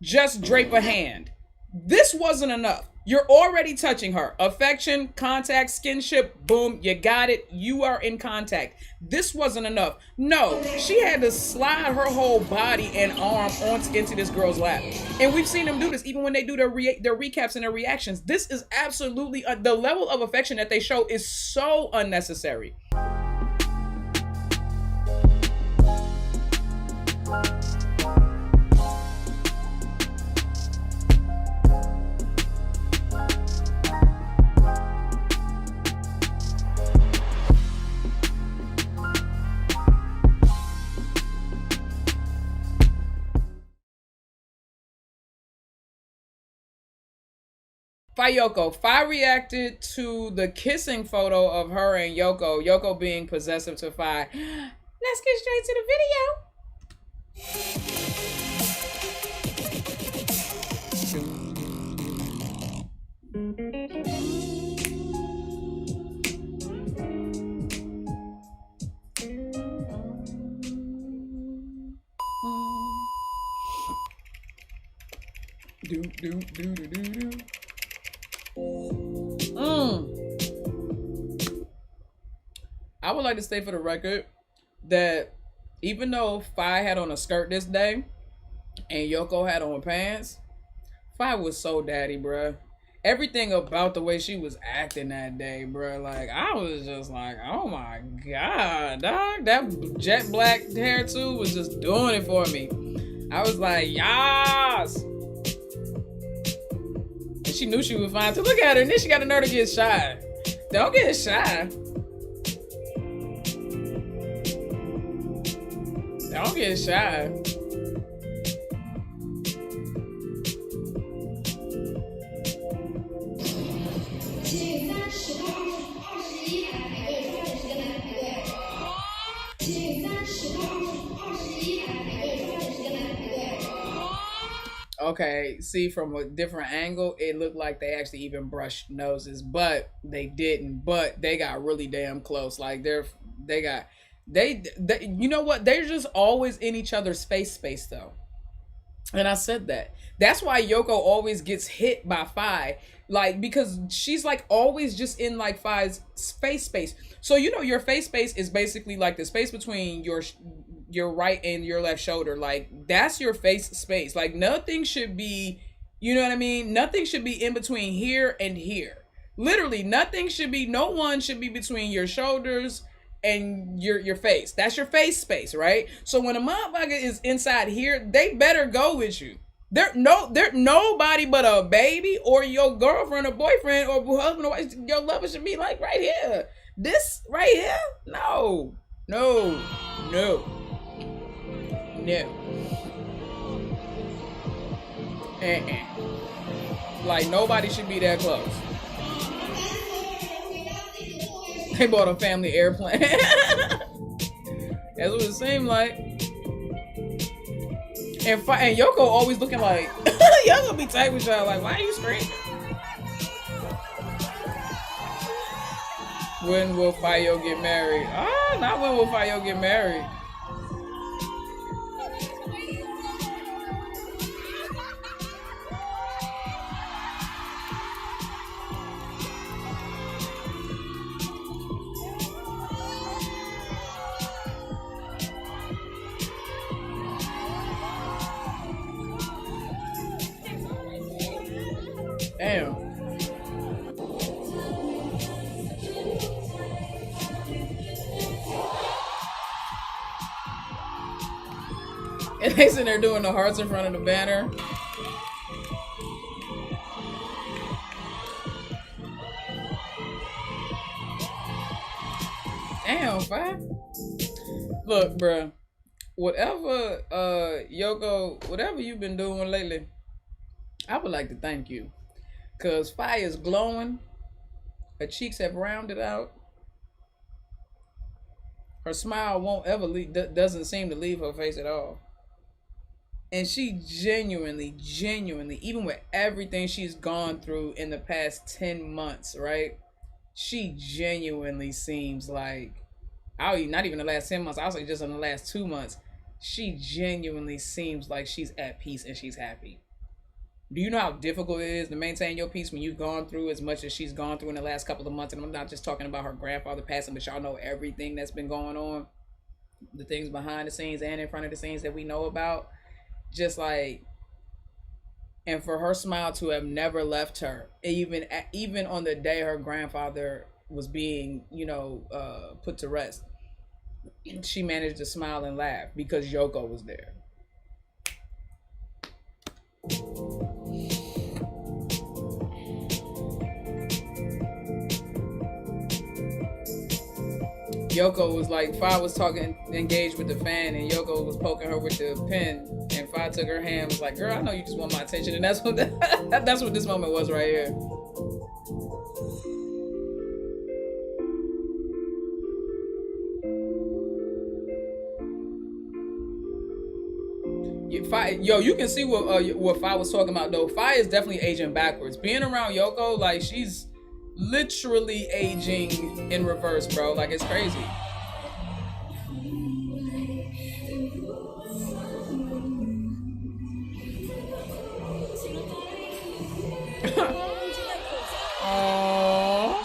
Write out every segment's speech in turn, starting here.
just drape a hand. This wasn't enough. You're already touching her. Affection, contact, skinship, boom, you got it. You are in contact. This wasn't enough. No, she had to slide her whole body and arm into this girl's lap. And we've seen them do this even when they do their recaps and their reactions. This is absolutely, the level of affection that they show is so unnecessary. Fayeyoko. Faye reacted to the kissing photo of her and Yoko. Yoko being possessive to Faye. Let's get straight to the video. I would like to say for the record that even though Faye had on a skirt this day and Yoko had on pants, Faye was so daddy, bruh. Everything about the way she was acting that day, bruh. Like, I was just like, oh my God, dog. That jet black hair too was just doing it for me. I was like, yas. And she knew she was fine too. Look at her, and then she got a nerve to get shy. Don't get shy. Don't get shy. Okay, see, from a different angle, it looked like they actually even brushed noses, but they didn't. But they got really damn close. Like they you know what? They're just always in each other's face space though. And I said that. That's why Yoko always gets hit by Faye. Like, because she's like always just in like Faye's face space. So you know your face space is basically like the space between your right and your left shoulder. Like, that's your face space. Like, nothing should be, you know what I mean? Nothing should be in between here and here. Literally, nothing should be, no one should be between your shoulders and your face. That's your face space, right? So when a motherfucker is inside here, they better go with you. They're nobody but a baby or your girlfriend or boyfriend or husband or wife, your lover should be like right here. This right here? No. No. No. No. Like, nobody should be that close. They bought a family airplane. That's what it seemed like. And Yoko always looking like, y'all gonna be tight with y'all. Like, why are you screaming? When will Fayeyoko get married? Ah, not when will Fayeyoko get married. Damn. And they sitting there doing the hearts in front of the banner. Damn, Faye. Look, bruh. Whatever, Yoko, whatever you've been doing lately, I would like to thank you. Because Faye is glowing. Her cheeks have rounded out. Her smile won't ever leave, doesn't seem to leave her face at all. And she genuinely, even with everything she's gone through in the past 10 months, right? She genuinely seems like, not even the last 10 months, I'll say just in the last 2 months, she genuinely seems like she's at peace and she's happy. Do you know how difficult it is to maintain your peace when you've gone through as much as she's gone through in the last couple of months? And I'm not just talking about her grandfather passing, but y'all know everything that's been going on, the things behind the scenes and in front of the scenes that we know about. Just like, and for her smile to have never left her, even on the day her grandfather was being, put to rest, she managed to smile and laugh because Yoko was there. Yoko was like, Faye was talking, engaged with the fan, and Yoko was poking her with the pen, and Faye took her hand, was like, girl, I know you just want my attention, and that's what that's what this moment was right here. Yo, you can see what Faye was talking about though. Faye is definitely aging backwards. Being around Yoko, like, she's literally aging in reverse, bro. Like, it's crazy. Aww.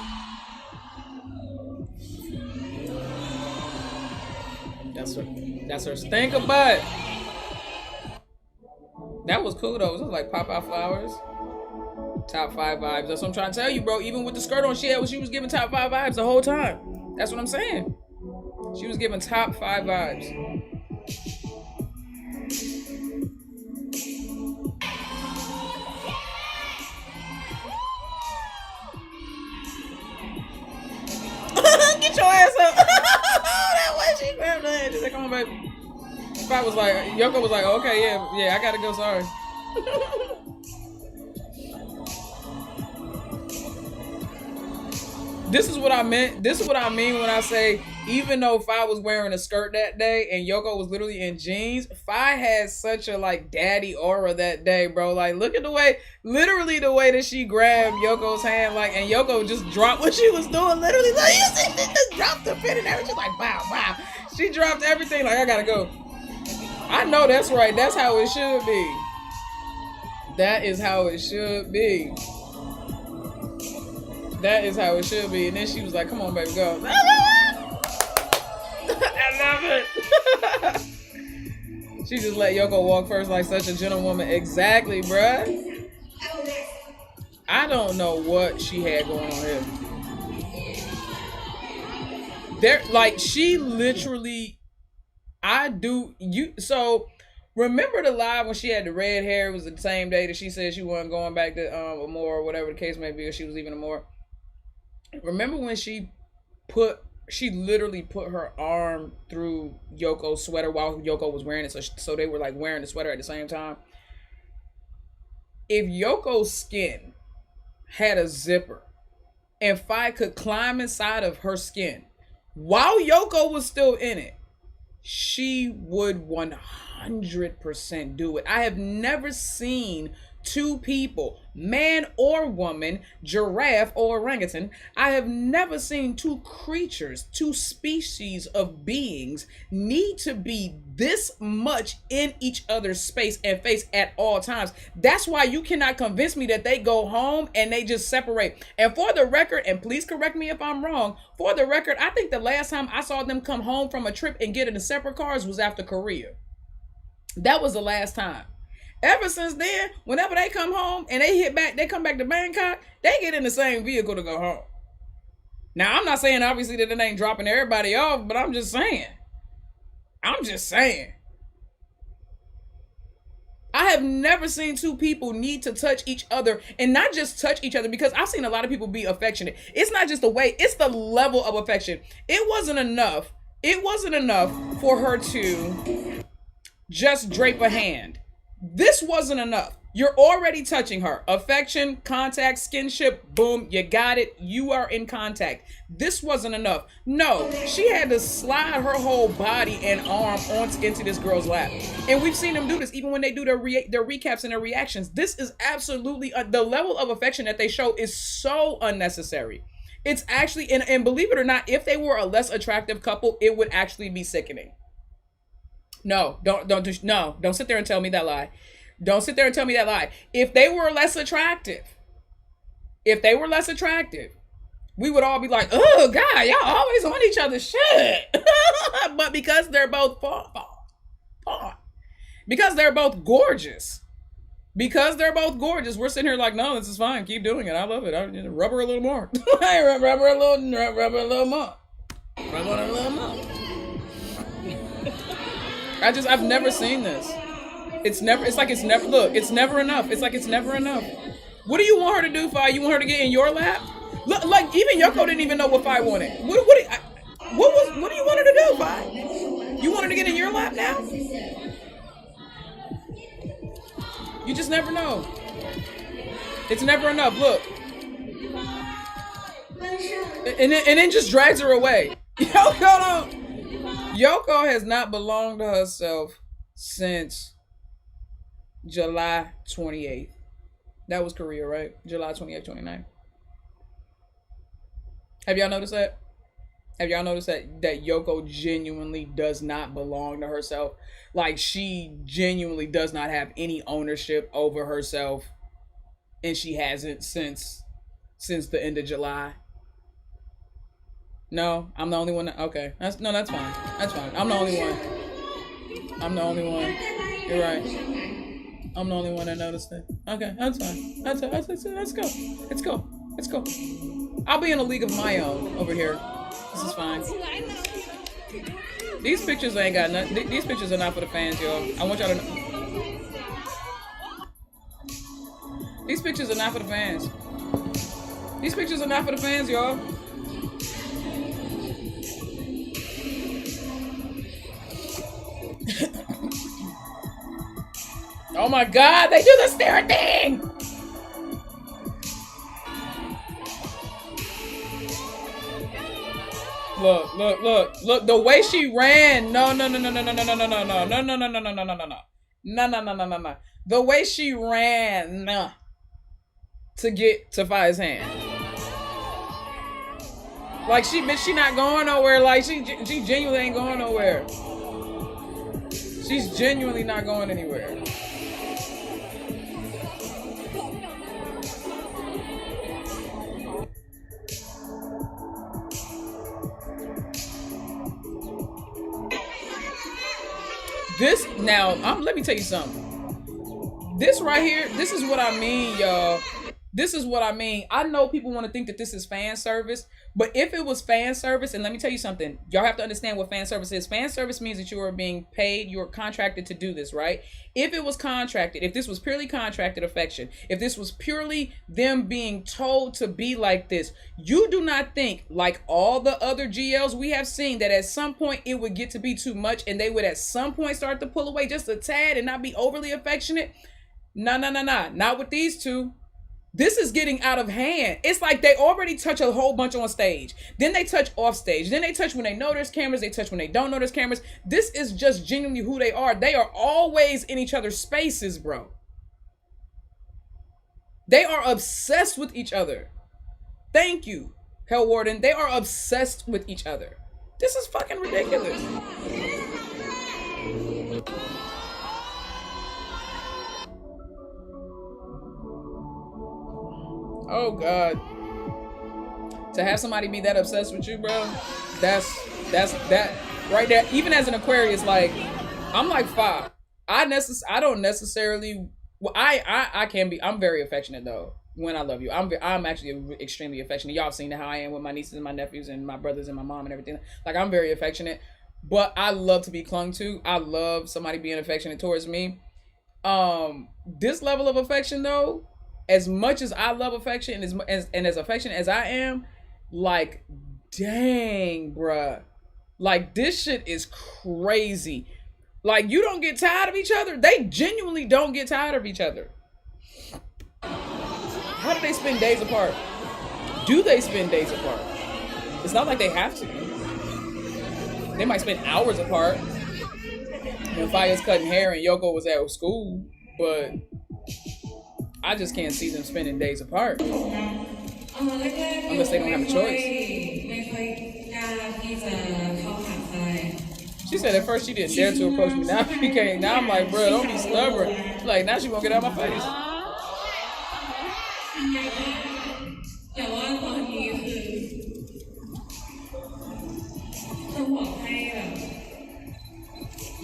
That's her stinker butt. That was cool though. It was like pop out flowers. Top 5 vibes. That's what I'm trying to tell you, bro. Even with the skirt on, she was giving top 5 vibes the whole time. That's what I'm saying. She was giving top 5 vibes. Get your ass up. That way she grabbed her hand. She said, come on, baby. Faye was like, Yoko was like, okay, yeah, I gotta go, sorry. This is what I meant. This is what I mean when I say, even though Faye was wearing a skirt that day and Yoko was literally in jeans, Faye had such a like daddy aura that day, bro. Like, look at the way, literally the way that she grabbed Yoko's hand, like, and Yoko just dropped what she was doing. Literally, like, you see, she just dropped the pen and everything. She's like, wow, wow. She dropped everything. Like, I gotta go. I know that's right. That's how it should be. That is how it should be. That is how it should be. And then she was like, come on, baby, go. I love it. She just let Yoko walk first like such a gentlewoman. Exactly, bruh. I don't know what she had going on here. There, like, she literally, so remember the live when she had the red hair? It was the same day that she said she wasn't going back to Amore or whatever the case may be, or she was leaving Amore. Remember when she literally put her arm through Yoko's sweater while Yoko was wearing it, so they were like wearing the sweater at the same time. If Yoko's skin had a zipper and Faye could climb inside of her skin while Yoko was still in it, she would 100% do it. I have never seen two people, man or woman, giraffe or orangutan. I have never seen two creatures, two species of beings need to be this much in each other's space and face at all times. That's why you cannot convince me that they go home and they just separate. And for the record, and please correct me if I'm wrong, for the record, I think the last time I saw them come home from a trip and get into separate cars was after Korea. That was the last time. Ever since then, whenever they come home and they come back to Bangkok, they get in the same vehicle to go home. Now, I'm not saying obviously that it ain't dropping everybody off, but I'm just saying. I have never seen two people need to touch each other, and not just touch each other, because I've seen a lot of people be affectionate. It's not just the way, it's the level of affection. It wasn't enough for her to just drape a hand. This wasn't enough. You're already touching her. Affection, contact, skinship, boom, you got it. You are in contact. This wasn't enough. No, she had to slide her whole body and arm into this girl's lap. And we've seen them do this even when they do their recaps and their reactions. This is absolutely, the level of affection that they show is so unnecessary. It's actually, and believe it or not, if they were a less attractive couple, it would actually be sickening. No, don't sit there and tell me that lie. Don't sit there and tell me that lie. If they were less attractive, we would all be like, oh God, y'all always on each other's shit. But because they're both because they're both gorgeous. We're sitting here like, no, this is fine. Keep doing it. I love it. I rub her a little more. Rub her a little more. I've never seen this. It's never enough. It's like it's never enough. What do you want her to do, Faye? You want her to get in your lap? Look, like even Yoko didn't even know what Faye wanted. What do you want her to do, Faye? You want her to get in your lap now? You just never know. It's never enough. Look. And then just drags her away. Yoko has not belonged to herself since July 28th. That was Korea, right? July 28th, 29th. Have y'all noticed that? Have y'all noticed that Yoko genuinely does not belong to herself? Like, she genuinely does not have any ownership over herself. And she hasn't since the end of July. No, I'm the only one that, okay. That's fine. That's fine. I'm the only one. You're right. I'm the only one that noticed it. Okay, that's fine. Let's go. I'll be in a league of my own over here. This is fine. These pictures ain't got nothing. These pictures are not for the fans, y'all. I want y'all to know. These pictures are not for the fans. These pictures are not for the fans, y'all. Oh my God, they do the stare thing! Look, the way she ran. No. The way she ran to get to Faye's hand. Like she not going nowhere. Like she genuinely ain't going nowhere. She's genuinely not going anywhere. Let me tell you something. This right here, this is what I mean, y'all. This is what I mean. I know people want to think that this is fan service, but if it was fan service, and let me tell you something, y'all have to understand what fan service is. Fan service means that you are being paid, you are contracted to do this, right? If it was contracted, if this was purely contracted affection, if this was purely them being told to be like this, you do not think, like all the other GLs we have seen, that at some point it would get to be too much and they would at some point start to pull away just a tad and not be overly affectionate? No. Not with these two. This is getting out of hand. It's like they already touch a whole bunch on stage. Then they touch off stage. Then they touch when they know there's cameras. They touch when they don't know there's cameras. This is just genuinely who they are. They are always in each other's spaces, bro. They are obsessed with each other. Thank you, Hell Warden. They are obsessed with each other. This is fucking ridiculous. Oh God. To have somebody be that obsessed with you, bro, that's that right there. Even as an Aquarius, like, I'm like 5. I don't necessarily, well, I can be, I'm very affectionate though when I love you. I'm actually extremely affectionate. Y'all have seen how I am with my nieces and my nephews and my brothers and my mom and everything. Like, I'm very affectionate, but I love to be clung to. I love somebody being affectionate towards me. This level of affection though, as much as I love affection and as affectionate as I am, like, dang, bruh. Like, this shit is crazy. Like, you don't get tired of each other. They genuinely don't get tired of each other. How do they spend days apart? Do they spend days apart? It's not like they have to. They might spend hours apart. When Faye's cutting hair and Yoko was at school, but I just can't see them spending days apart. Unless they don't have a choice. She said at first she didn't dare to approach me. Now she can't. Now I'm like, bro, don't be stubborn. She's like, now she won't get out of my face. แต่ว่าตอนนี้คือต้องบอกให้แบบ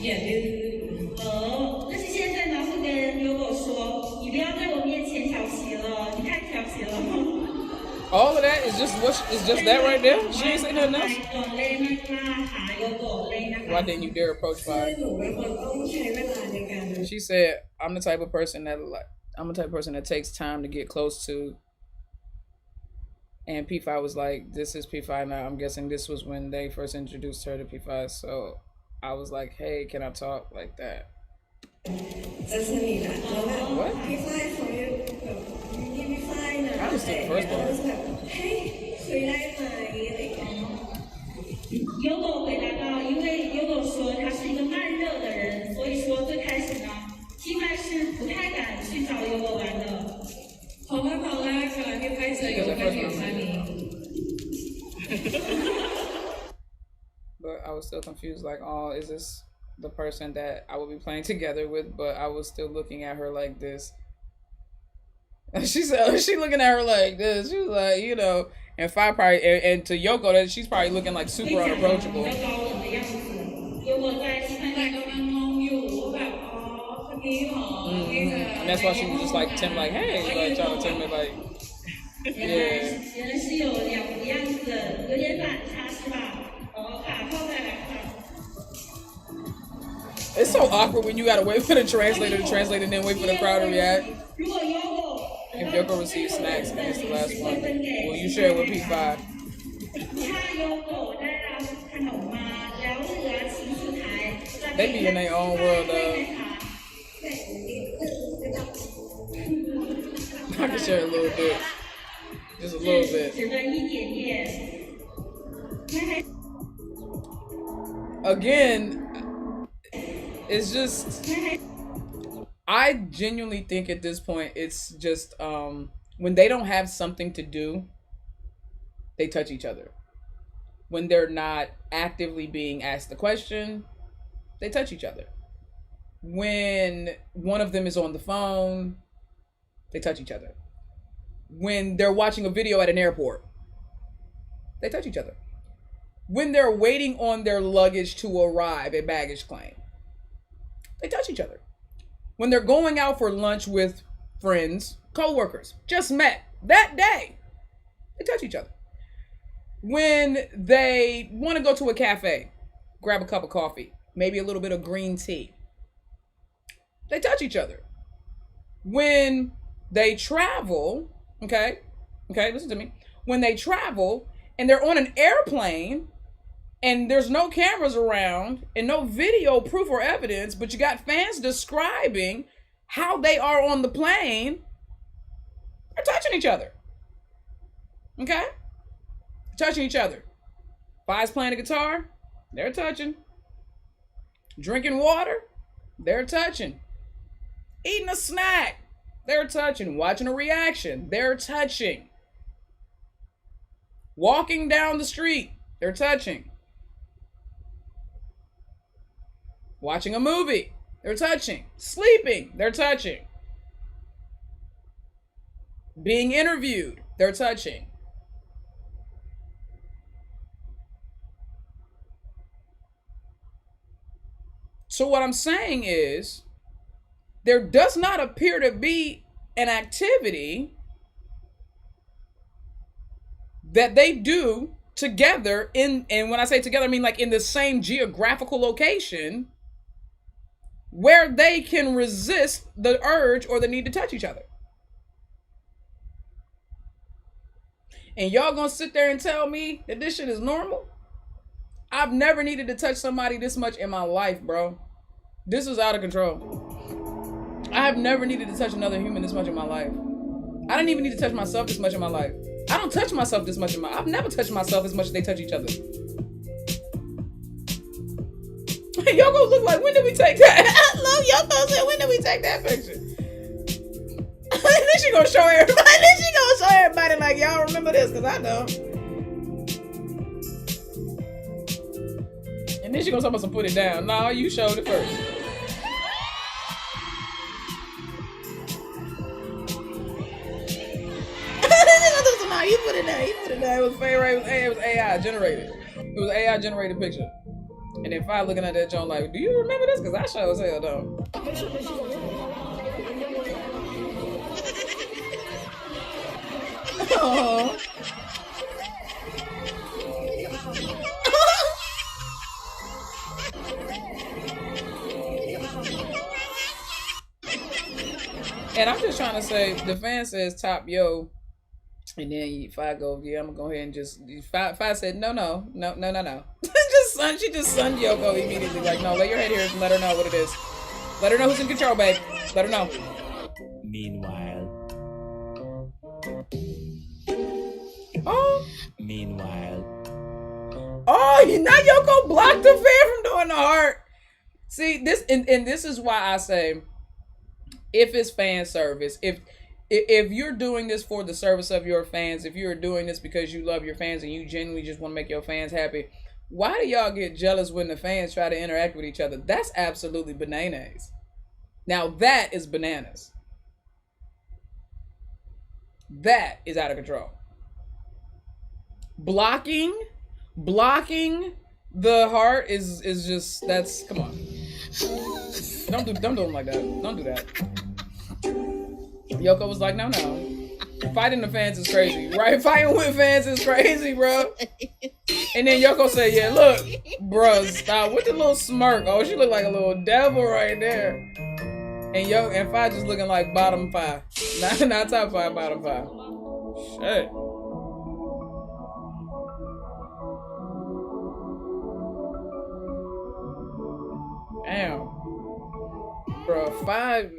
อย่าดื้อ但是现在呢会跟优狗说你不要在我面前调皮了你太调皮了 All of that is just that right there? She ain't saying nothing else? Why didn't you dare approach Faye? She said, I'm the type of person that takes time to get close to. And P5 was like, this is P5 now. I'm guessing this was when they first introduced her to P5. So I was like, hey, can I talk like that? What? P5 for you. I understood the first part. 优狗回答到，因为优狗说他是一个慢热的人，所以说最开始呢，P5是不太敢去找优狗玩的。เพราะว่าตอนแรกเวลาที่ไพ่เจอโยกันอยู่ท่านี้ But I was still confused, like, oh, is this the person that I would be playing together with? But I was still looking at her like this. She said, she looking at her like this. She was like, you know, and Faye probably, and to Yoko, that she's probably looking like super unapproachable. And that's why she was just like Tim, like, hey, like trying to tell me, like, yeah. It's so awkward when you gotta wait for the translator to translate and then wait for the crowd to react. If Yoko receives snacks and it's the last one, will you share with P5? They be in their own world, though. I can share a little bit. Just a little bit. Again, it's just, I genuinely think at this point, it's just, when they don't have something to do, they touch each other. When they're not actively being asked the question, they touch each other. When one of them is on the phone, they touch each other. When they're watching a video at an airport, they touch each other. When they're waiting on their luggage to arrive at baggage claim, they touch each other. When they're going out for lunch with friends, co-workers, just met that day, they touch each other. When they want to go to a cafe, grab a cup of coffee, maybe a little bit of green tea, they touch each other. When they travel, okay, listen to me. When they travel and they're on an airplane and there's no cameras around and no video proof or evidence, but you got fans describing how they are on the plane, they're touching each other. Okay? Touching each other. Faye's playing the guitar, they're touching. Drinking water, they're touching. Eating a snack, they're touching. Watching a reaction, they're touching. Walking down the street, they're touching. Watching a movie, they're touching. Sleeping, they're touching. Being interviewed, they're touching. So what I'm saying is, there does not appear to be an activity that they do together and when I say together, I mean like in the same geographical location where they can resist the urge or the need to touch each other. And y'all gonna sit there and tell me that this shit is normal? I've never needed to touch somebody this much in my life, bro. This was out of control. I have never needed to touch another human this much in my life. I didn't even need to touch myself this much in my life. I don't touch myself this much in my life. I've never touched myself as much as they touch each other. Yoko look like, when did we take that? I love Yoko said, when did we take that picture? Then she gonna show everybody. Then she gonna show everybody like, y'all remember this? Because I don't. And then she gonna tell us to put it down. No, you showed it first. No, you put it down. You put it down. It was Faye, right? It was AI generated. It was AI generated picture. And then Faye looking at that John like, do you remember this? Because I sure as hell don't. Aww. And I'm just trying to say, the fan says top yo, and then if I go, yeah, I'm gonna go ahead and just. If I said no. She just sunned Yoko immediately. Like, no, lay your head here and let her know what it is. Let her know who's in control, babe. Let her know. Meanwhile. Oh. Meanwhile. Oh, now Yoko blocked the fan from doing the heart. See, this and this is why I say, if it's fan service, if you're doing this for the service of your fans, if you're doing this because you love your fans and you genuinely just want to make your fans happy, why do y'all get jealous when the fans try to interact with each other? That's absolutely bananas. Now that is bananas. That is out of control. Blocking the heart is just, that's, come on. Don't do them like that. Don't do that. Yoko was like, no. Fighting the fans is crazy, right? Fighting with fans is crazy, bro. And then Yoko said, yeah, look, bro, stop with the little smirk. Oh, she looked like a little devil right there. And Faye just looking like bottom 5. Not top 5, bottom 5. Shit. Damn. Bro, 5.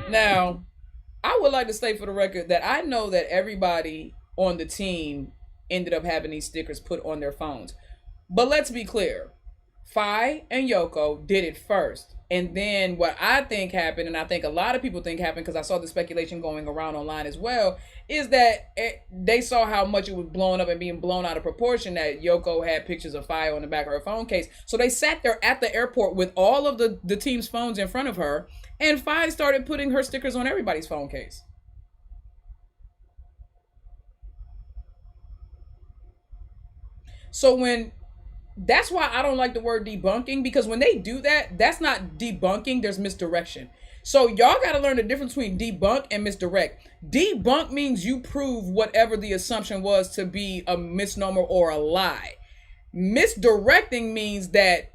Now, I would like to state for the record that I know that everybody on the team ended up having these stickers put on their phones. But let's be clear. Faye and Yoko did it first. And then what I think happened, and I think a lot of people think happened because I saw the speculation going around online as well, is that they saw how much it was blowing up and being blown out of proportion, that Yoko had pictures of Faye on the back of her phone case. So they sat there at the airport with all of the team's phones in front of her, and Faye started putting her stickers on everybody's phone case. So that's why I don't like the word debunking, because when they do that, that's not debunking, there's misdirection. So y'all got to learn the difference between debunk and misdirect. Debunk means you prove whatever the assumption was to be a misnomer or a lie. Misdirecting means that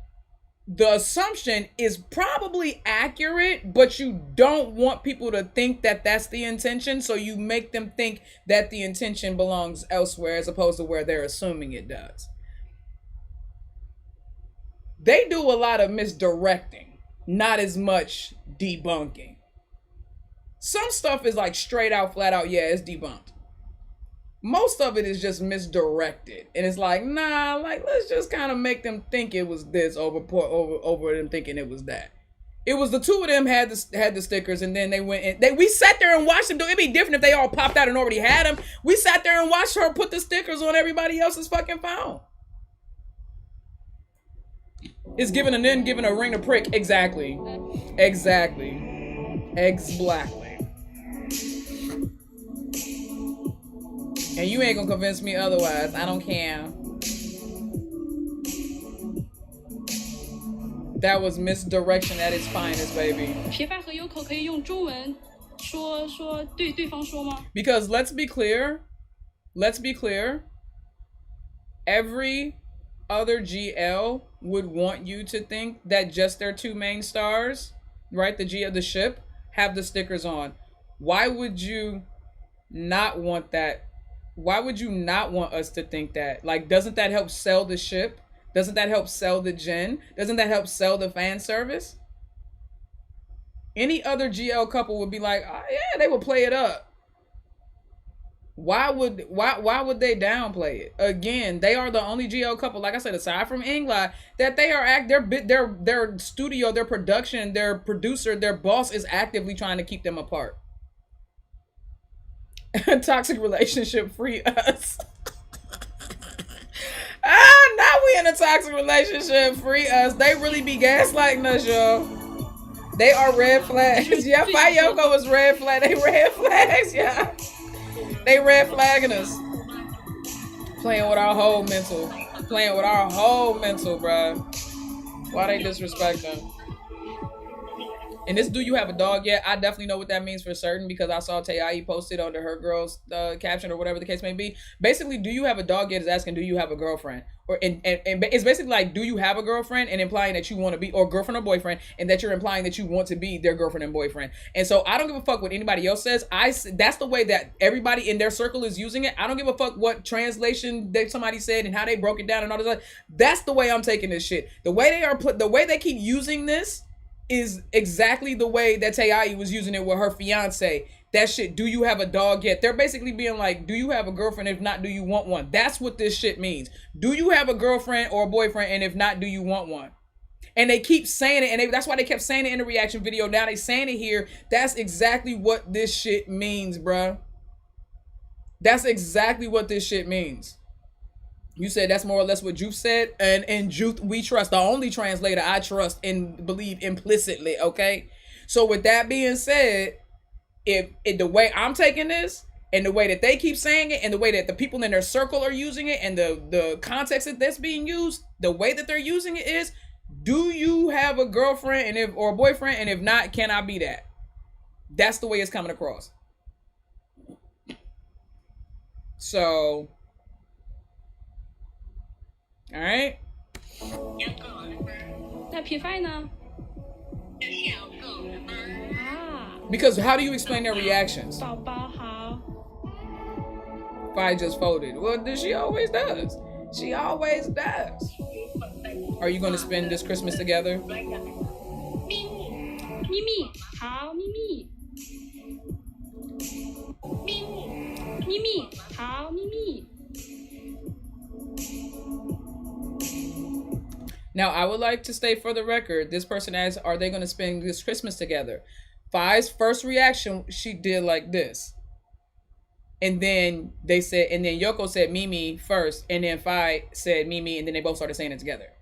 the assumption is probably accurate, but you don't want people to think that that's the intention, so you make them think that the intention belongs elsewhere as opposed to where they're assuming it does. They do a lot of misdirecting, not as much debunking. Some stuff is like straight out, flat out, yeah, it's debunked. Most of it is just misdirected. And it's like, nah, like, let's just kind of make them think it was this over them thinking it was that. It was the two of them had the stickers, and then they went and we sat there and watched them do it. It'd be different if they all popped out and already had them. We sat there and watched her put the stickers on everybody else's fucking phone. It's giving an end, giving a ring to prick. Exactly. And you ain't gonna convince me otherwise. I don't care. That was misdirection at its finest, baby. Because let's be clear. Every other GL would want you to think that just their two main stars, right, the G of the ship, have the stickers on. Why would you not want that? Why would you not want us to think that? Like, doesn't that help sell the ship? Doesn't that help sell the gen? Doesn't that help sell the fan service? Any other GL couple would be like, oh, yeah, they would play it up. Why would they downplay it? Again, they are the only GL couple, like I said, aside from England, that they are their studio, their production, their producer, their boss is actively trying to keep them apart. Toxic relationship, free us. Now we in a toxic relationship, free us. They really be gaslighting us, y'all. They are red flags. Yeah, Fayeyoko was red flag. They red flags, yeah. They red flagging us. Playing with our whole mental. Playing with our whole mental, bruh. Why they disrespect them? And this, do you have a dog yet? I definitely know what that means for certain because I saw Tayai posted under her girl's caption or whatever the case may be. Basically, do you have a dog yet is asking, do you have a girlfriend? Or and it's basically like, do you have a girlfriend, and implying that you want to be, or girlfriend or boyfriend, and that you're implying that you want to be their girlfriend and boyfriend. And so I don't give a fuck what anybody else says. That's the way that everybody in their circle is using it. I don't give a fuck what translation that somebody said and how they broke it down and all this stuff. That's the way I'm taking this shit. The way they keep using this is exactly the way that Tayai was using it with her fiance. That shit, do you have a dog yet? They're basically being like, do you have a girlfriend? If not, do you want one? That's what this shit means. Do you have a girlfriend or a boyfriend? And if not, do you want one? And they keep saying it, and that's why they kept saying it in the reaction video. Now they saying it here. That's exactly what this shit means, bruh. That's exactly what this shit means. You said that's more or less what Juth said, and Juth we trust. The only translator I trust and believe implicitly, okay? So with that being said, if the way I'm taking this, and the way that they keep saying it, and the way that the people in their circle are using it, and the context that's being used, the way that they're using it is, do you have a girlfriend or a boyfriend? And if not, can I be that? That's the way it's coming across. So, all right. 那 P5 呢？ Because how do you explain their reactions? 宝宝好。 Faye just folded. Well, she always does. She always does. Are you going to spend this Christmas together? 咪咪，好，咪咪。咪咪，好，咪咪。 Now, I would like to state for the record, this person asks, are they going to spend this Christmas together? Faye's first reaction, she did like this. And then they said, and then Yoko said Mimi first, and then Faye said Mimi, and then they both started saying it together.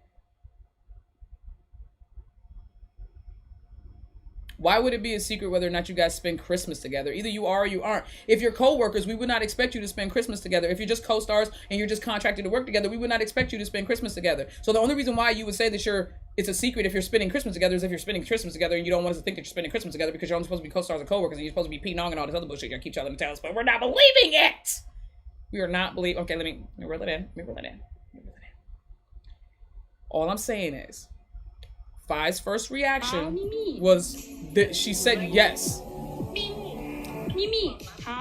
Why would it be a secret whether or not you guys spend Christmas together? Either you are or you aren't. If you're co-workers, we would not expect you to spend Christmas together. If you're just co-stars and you're just contracted to work together, we would not expect you to spend Christmas together. So the only reason why you would say that it's a secret if you're spending Christmas together is if you're spending Christmas together and you don't want us to think that you're spending Christmas together because you're only supposed to be co-stars and co-workers and you're supposed to be P-Nong and all this other bullshit. You keep telling the but we're not believing it. We are not believing. Okay, let me reel it in. All I'm saying is, Faye's first reaction was that she said yes.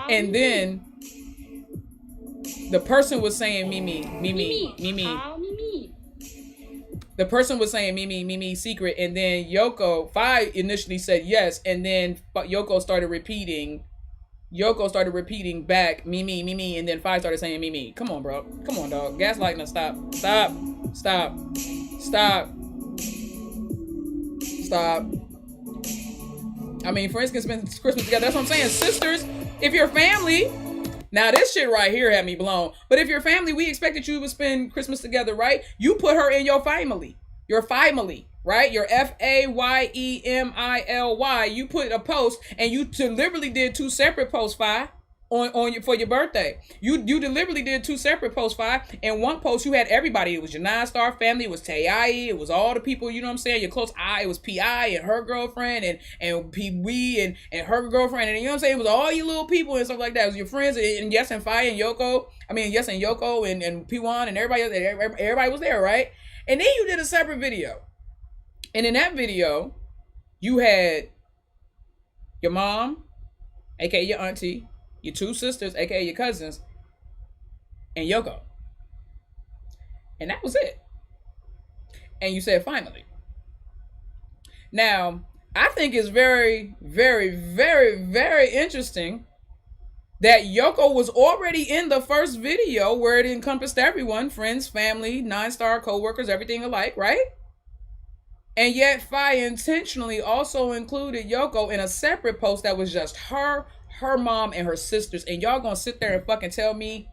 And then the person was saying Mimi. The person was saying Mimi secret, and then Faye initially said yes, and then Yoko started repeating back Mimi, and then Faye started saying Mimi. Come on, bro. Come on, dog. Gaslighting us. Stop. I mean, for instance, spend Christmas together. That's what I'm saying. Sisters, if you're family, now this shit right here had me blown. But if you're family, we expect that you would spend Christmas together, right? You put her in your family. Your family, right? Your FAYEMILY. You put a post, and you deliberately did two separate posts, Faye. For your birthday. You deliberately did two separate posts, Faye. In one post, you had everybody. It was your 9-star family. It was Tayai. It was all the people, you know what I'm saying? Your close eye. It was P.I. and her girlfriend and P.Wee and her girlfriend. And you know what I'm saying? It was all you little people and stuff like that. It was your friends. And yes, and Faye and Yoko. Yes, and Yoko and P1 and everybody was there, right? And then you did a separate video. And in that video, you had your mom, aka your auntie, your two sisters, aka your cousins, and Yoko. And that was it. And you said finally. Now, I think it's very, very, very, very interesting that Yoko was already in the first video where it encompassed everyone, friends, family, 9-star co-workers, everything alike, right? And yet Faye intentionally also included Yoko in a separate post that was just her mom, and her sisters. And y'all gonna sit there and fucking tell me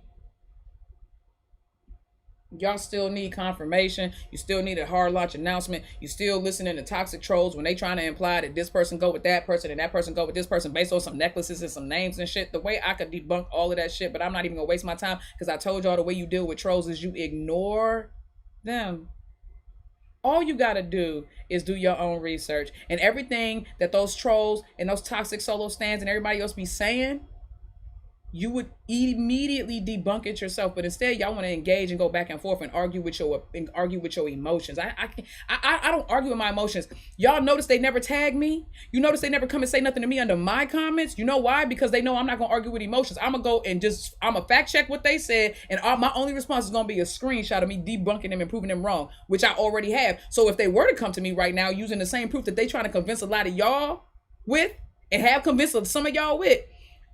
y'all still need confirmation, you still need a hard launch announcement, you still listening to toxic trolls when they trying to imply that this person go with that person and that person go with this person based on some necklaces and some names and shit. The way I could debunk all of that shit, but I'm not even gonna waste my time, because I told y'all the way you deal with trolls is you ignore them. All you gotta do is do your own research, and everything that those trolls and those toxic solo stands and everybody else be saying, you would immediately debunk it yourself. But instead, y'all want to engage and go back and forth and argue with your emotions. I don't argue with my emotions. Y'all notice they never tag me. You notice they never come and say nothing to me under my comments. You know why? Because they know I'm not gonna argue with emotions. I'm gonna go and I'm gonna fact check what they said, and my only response is gonna be a screenshot of me debunking them and proving them wrong, which I already have. So if they were to come to me right now using the same proof that they trying to convince a lot of y'all with, and have convinced some of y'all with,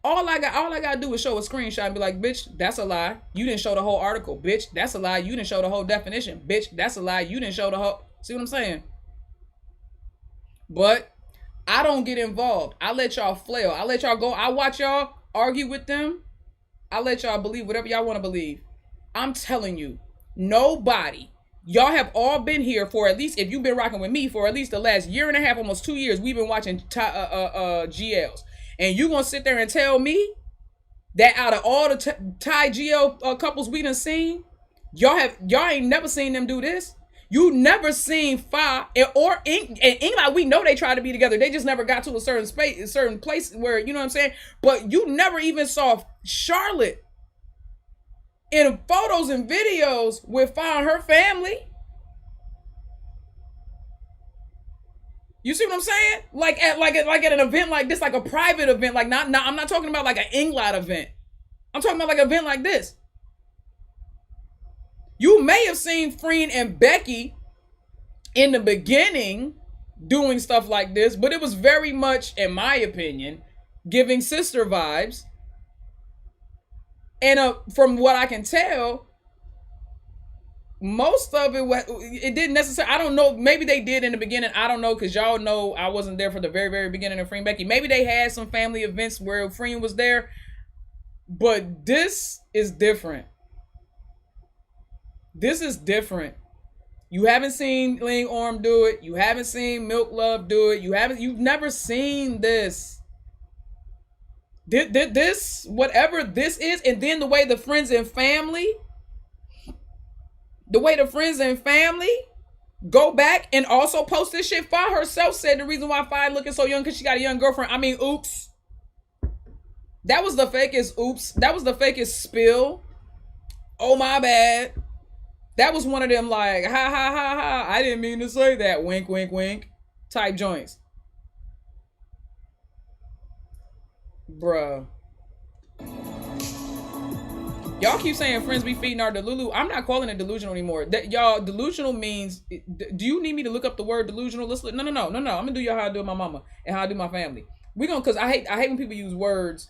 all I gotta do is show a screenshot and be like, bitch, that's a lie. You didn't show the whole article. Bitch, that's a lie. You didn't show the whole definition. Bitch, that's a lie. You didn't show the whole... See what I'm saying? But I don't get involved. I let y'all flail. I let y'all go. I watch y'all argue with them. I let y'all believe whatever y'all want to believe. I'm telling you, nobody... Y'all have all been here for at least, if you've been rocking with me for at least the last year and a half, almost 2 years, we've been watching GLs. And you gonna sit there and tell me that out of all the Thai GL couples we done seen, y'all ain't never seen them do this? You never seen Faye or England. We know they tried to be together. They just never got to a certain space, a certain place where, you know what I'm saying? But you never even saw Charlotte in photos and videos with Faye and her family. You see what I'm saying? Like at an event like this, like a private event, like I'm not talking about like an Inglot event. I'm talking about like an event like this. You may have seen Freen and Becky in the beginning doing stuff like this, but it was very much, in my opinion, giving sister vibes. And from what I can tell, most of it didn't necessarily, I don't know, maybe they did in the beginning, I don't know, because y'all know I wasn't there for the very, very beginning of Freen Becky. Maybe they had some family events where Freen was there, but this is different. This is different. You haven't seen Ling Orm do it. You haven't seen Milk Love do it. You've never seen this. This, whatever this is, and then the way the friends and family go back and also post this shit. Faye herself said the reason why Faye looking so young because she got a young girlfriend. I mean, oops. That was the fakest oops. That was the fakest spill. Oh, my bad. That was one of them like, ha, ha, ha, ha. I didn't mean to say that. Wink, wink, wink. Type joints. Bruh. Y'all keep saying friends be feeding our delulu. I'm not calling it delusional anymore. Y'all, delusional means, do you need me to look up the word delusional? Let's look. No. I'm gonna do y'all how I do my mama and how I do my family. We gonna, cause I hate when people use words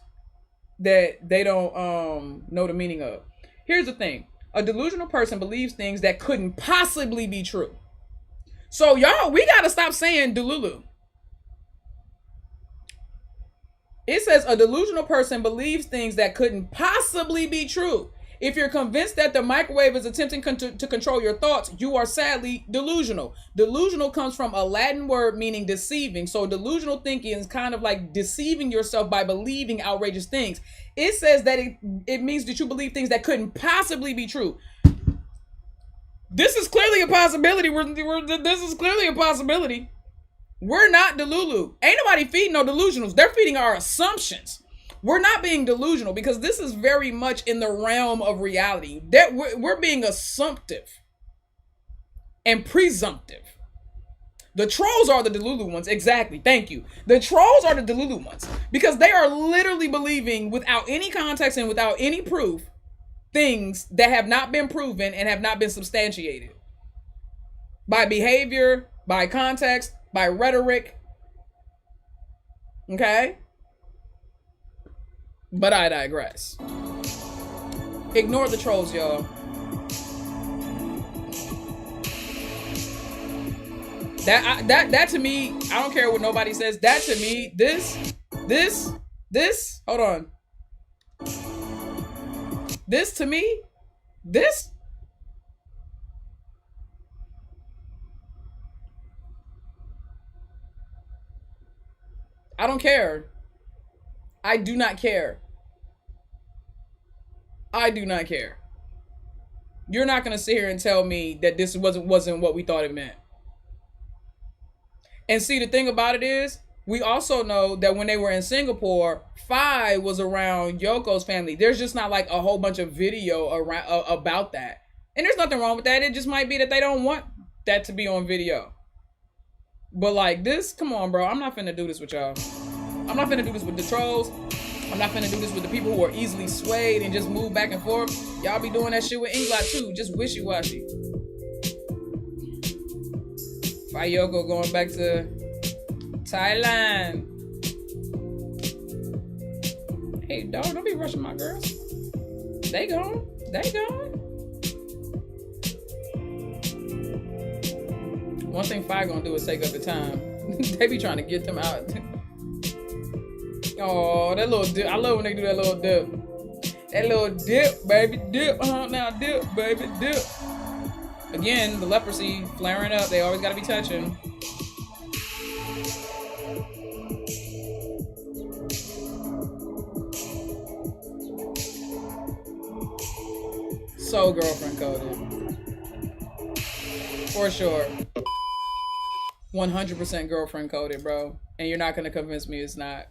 that they don't know the meaning of. Here's the thing. A delusional person believes things that couldn't possibly be true. So y'all, we gotta stop saying delulu. It says a delusional person believes things that couldn't possibly be true. If you're convinced that the microwave is attempting to control your thoughts, you are sadly delusional. Delusional comes from a Latin word meaning deceiving. So delusional thinking is kind of like deceiving yourself by believing outrageous things. It says that it means that you believe things that couldn't possibly be true. This is clearly a possibility. This is clearly a possibility. We're not delulu. Ain't nobody feeding no delusionals. They're feeding our assumptions. We're not being delusional because this is very much in the realm of reality. That we're being assumptive and presumptive. The trolls are the delulu ones. Exactly. Thank you. The trolls are the delulu ones because they are literally believing without any context and without any proof things that have not been proven and have not been substantiated by behavior, by context, by rhetoric. Okay? But I digress. Ignore the trolls, y'all. That to me, I don't care what nobody says. That to me, this, hold on. This to me, this. I don't care. I do not care. I do not care. You're not gonna sit here and tell me that this wasn't what we thought it meant. And see, the thing about it is, we also know that when they were in Singapore, Faye was around Yoko's family. There's just not like a whole bunch of video around about that. And there's nothing wrong with that. It just might be that they don't want that to be on video. But like this, come on, bro. I'm not finna do this with y'all. I'm not finna do this with the trolls. I'm not finna do this with the people who are easily swayed and just move back and forth. Y'all be doing that shit with English too. Just wishy-washy. Fayeyoko going back to Thailand. Hey, dog, don't be rushing my girls. They gone. They gone. One thing Faye gonna do is take up the time. They be trying to get them out. Oh, that little dip. I love when they do that little dip. That little dip, baby, dip. Now dip, baby, dip. Again, the leprosy flaring up. They always gotta be touching. So girlfriend coded. For sure. 100% girlfriend coded, bro. And you're not gonna convince me it's not.